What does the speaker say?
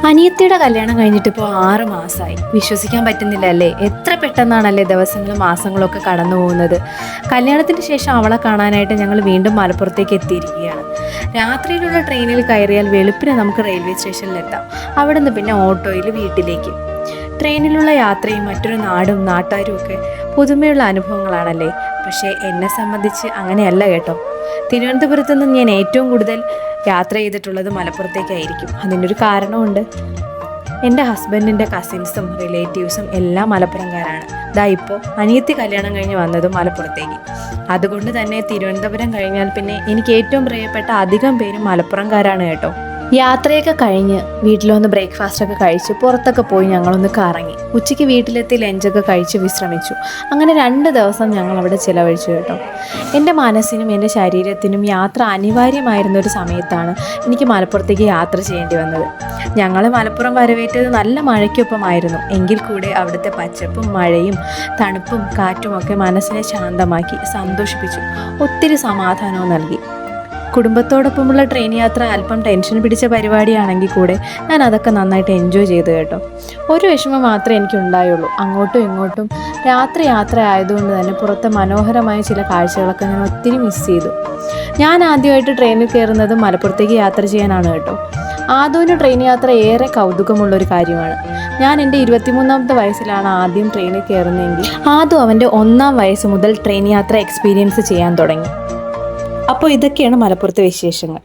അനിയത്തിയുടെ കല്യാണം കഴിഞ്ഞിട്ട് ഇപ്പോൾ 6 മാസമായി. വിശ്വസിക്കാൻ പറ്റുന്നില്ല അല്ലേ? എത്ര പെട്ടെന്നാണല്ലേ ദിവസങ്ങളും മാസങ്ങളും ഒക്കെ കടന്നു പോകുന്നത്. കല്യാണത്തിന് ശേഷം അവളെ കാണാനായിട്ട് ഞങ്ങൾ വീണ്ടും മലപ്പുറത്തേക്ക് എത്തിയിരിക്കുകയാണ്. രാത്രിയിലുള്ള ട്രെയിനിൽ കയറിയാൽ വെളുപ്പിന് നമുക്ക് റെയിൽവേ സ്റ്റേഷനിലെത്താം. അവിടെ നിന്ന് പിന്നെ ഓട്ടോയിൽ വീട്ടിലേക്ക്. ട്രെയിനിലുള്ള യാത്രയും മറ്റൊരു നാടും നാട്ടാരും ഒക്കെ പുതുമയുള്ള അനുഭവങ്ങളാണല്ലേ. പക്ഷേ എന്നെ സംബന്ധിച്ച് അങ്ങനെയല്ല കേട്ടോ. തിരുവനന്തപുരത്ത് നിന്ന് ഞാൻ ഏറ്റവും കൂടുതൽ യാത്ര ചെയ്തിട്ടുള്ളത് മലപ്പുറത്തേക്കായിരിക്കും. അതിനൊരു കാരണമുണ്ട്. എൻ്റെ ഹസ്ബൻഡിൻ്റെ കസിൻസും റിലേറ്റീവ്സും എല്ലാം മലപ്പുറംകാരാണ്. ഇപ്പോൾ അനിയത്തി കല്യാണം കഴിഞ്ഞ് വന്നതും മലപ്പുറത്തേക്ക്. അതുകൊണ്ട് തന്നെ തിരുവനന്തപുരം കഴിഞ്ഞാൽ പിന്നെ എനിക്ക് ഏറ്റവും പ്രിയപ്പെട്ട അധികം പേരും മലപ്പുറംകാരാണ് കേട്ടോ. യാത്രയൊക്കെ കഴിഞ്ഞ് വീട്ടിലൊന്ന് ബ്രേക്ക്ഫാസ്റ്റൊക്കെ കഴിച്ച് പുറത്തൊക്കെ പോയി ഞങ്ങളൊന്ന് കറങ്ങി. ഉച്ചയ്ക്ക് വീട്ടിലെത്തി ലഞ്ചൊക്കെ കഴിച്ച് വിശ്രമിച്ചു. അങ്ങനെ 2 ദിവസം ഞങ്ങൾ അവിടെ ചിലവഴിച്ചു കേട്ടോ. എൻ്റെ മനസ്സിനും എൻ്റെ ശരീരത്തിനും യാത്ര അനിവാര്യമായിരുന്ന ഒരു സമയത്താണ് എനിക്ക് മലപ്പുറത്തേക്ക് യാത്ര ചെയ്യേണ്ടി വന്നത്. ഞങ്ങൾ മലപ്പുറം വരവേറ്റത് നല്ല മഴയ്ക്കൊപ്പമായിരുന്നു. എങ്കിൽ കൂടെ അവിടുത്തെ പച്ചപ്പും മഴയും തണുപ്പും കാറ്റുമൊക്കെ മനസ്സിനെ ശാന്തമാക്കി സന്തോഷിപ്പിച്ചു. ഒത്തിരി സമാധാനവും നൽകി. കുടുംബത്തോടൊപ്പമുള്ള ട്രെയിൻ യാത്ര അല്പം ടെൻഷൻ പിടിച്ച പരിപാടിയാണെങ്കിൽ കൂടെ ഞാൻ അതൊക്കെ നന്നായിട്ട് എൻജോയ് ചെയ്തു കേട്ടോ. ഒരു വിഷമം മാത്രമേ എനിക്കുണ്ടായുള്ളൂ. അങ്ങോട്ടും ഇങ്ങോട്ടും യാത്ര ആയതുകൊണ്ട് തന്നെ പുറത്തെ മനോഹരമായ ചില കാഴ്ചകളൊക്കെ ഞാൻ ഒത്തിരി മിസ് ചെയ്തു. ഞാൻ ആദ്യമായിട്ട് ട്രെയിനിൽ കയറുന്നത് മലപ്പുറത്തേക്ക് യാത്ര ചെയ്യാനാണ് കേട്ടോ. ആദുവിന് ട്രെയിൻ യാത്ര ഏറെ കൗതുകമുള്ളൊരു കാര്യമാണ്. ഞാൻ എൻ്റെ 23ാമത്തെ വയസ്സിലാണ് ആദ്യം ട്രെയിനിൽ കയറുന്നതെങ്കിൽ ആദു അവൻ്റെ 1ാം വയസ്സ് മുതൽ ട്രെയിൻ യാത്ര എക്സ്പീരിയൻസ് ചെയ്യാൻ തുടങ്ങി. അപ്പോൾ ഇതൊക്കെയാണ് മലപ്പുറത്തെ വിശേഷങ്ങൾ.